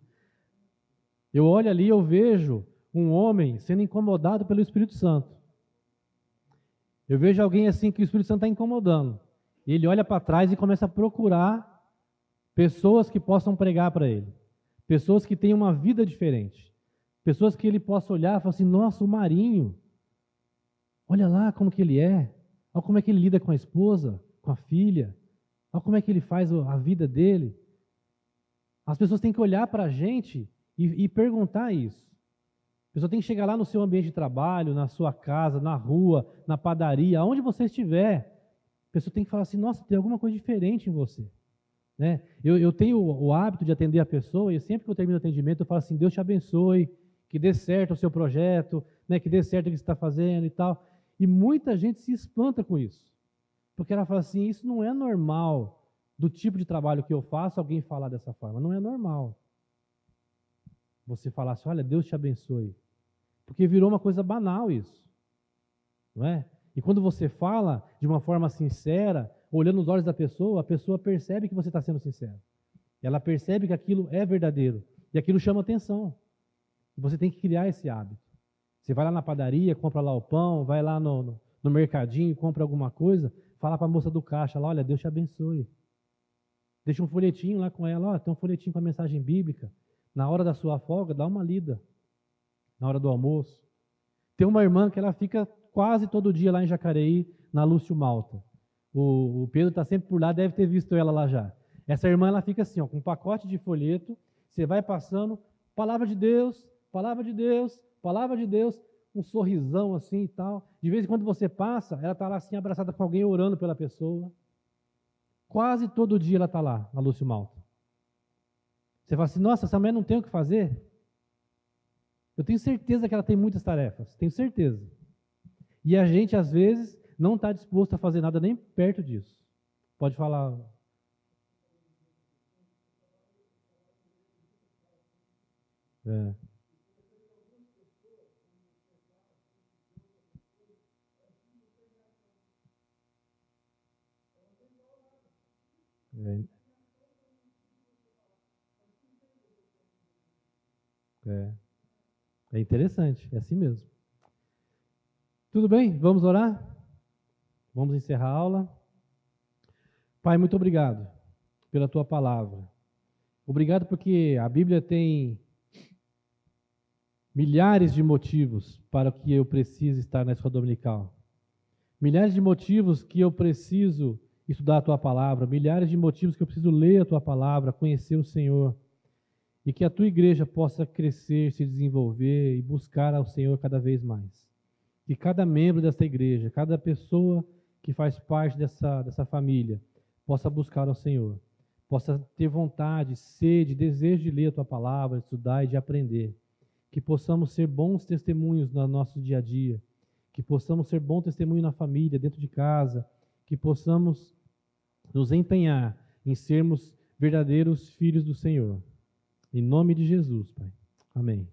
Eu olho ali e eu vejo um homem sendo incomodado pelo Espírito Santo. Eu vejo alguém assim que o Espírito Santo está incomodando. E ele olha para trás e começa a procurar pessoas que possam pregar para ele. Pessoas que tenham uma vida diferente. Pessoas que ele possa olhar e falar assim, nossa, o Marinho, olha lá como que ele é. Olha como é que ele lida com a esposa, com a filha. Olha como é que ele faz a vida dele. As pessoas têm que olhar para a gente e perguntar isso. A pessoa tem que chegar lá no seu ambiente de trabalho, na sua casa, na rua, na padaria, aonde você estiver. A pessoa tem que falar assim, nossa, tem alguma coisa diferente em você. Né? Eu tenho o hábito de atender a pessoa e sempre que eu termino o atendimento eu falo assim, Deus te abençoe, que dê certo o seu projeto, né? Que dê certo o que você está fazendo e tal. E muita gente se espanta com isso. Porque ela fala assim, isso não é normal do tipo de trabalho que eu faço, alguém falar dessa forma. Não é normal. Você falar assim, olha, Deus te abençoe. Porque virou uma coisa banal isso. Não é? E quando você fala de uma forma sincera, olhando nos olhos da pessoa, a pessoa percebe que você está sendo sincero. Ela percebe que aquilo é verdadeiro. E aquilo chama atenção. E você tem que criar esse hábito. Você vai lá na padaria, compra lá o pão, vai lá no mercadinho, compra alguma coisa, fala para a moça do caixa lá, olha, Deus te abençoe. Deixa um folhetinho lá com ela, ó, tem um folhetinho com a mensagem bíblica. Na hora da sua folga, dá uma lida. Na hora do almoço. Tem uma irmã que ela fica quase todo dia lá em Jacareí, na Lúcio Malta. O Pedro está sempre por lá, deve ter visto ela lá já. Essa irmã, ela fica assim, ó, com um pacote de folheto, você vai passando, palavra de Deus, palavra de Deus, palavra de Deus, um sorrisão assim e tal. De vez em quando você passa, ela está lá assim, abraçada com alguém, orando pela pessoa. Quase todo dia ela está lá, na Lúcio Malta. Você fala assim, nossa, essa mulher não tem o que fazer? Eu tenho certeza que ela tem muitas tarefas, tenho certeza. E a gente, às vezes, não está disposto a fazer nada nem perto disso. Pode falar. É. É, é, é interessante, é assim mesmo. Tudo bem? Vamos orar? Vamos encerrar a aula. Pai, muito obrigado pela tua palavra. Obrigado porque a Bíblia tem milhares de motivos para que eu precise estar na escola dominical. Milhares de motivos que eu preciso estudar a tua palavra, milhares de motivos que eu preciso ler a tua palavra, conhecer o Senhor. E que a tua igreja possa crescer, se desenvolver e buscar ao Senhor cada vez mais. Que cada membro dessa igreja, cada pessoa que faz parte dessa família, possa buscar ao Senhor. Possa ter vontade, sede, desejo de ler a tua palavra, de estudar e de aprender. Que possamos ser bons testemunhos no nosso dia a dia. Que possamos ser bom testemunho na família, dentro de casa. Que possamos nos empenhar em sermos verdadeiros filhos do Senhor. Em nome de Jesus, Pai. Amém.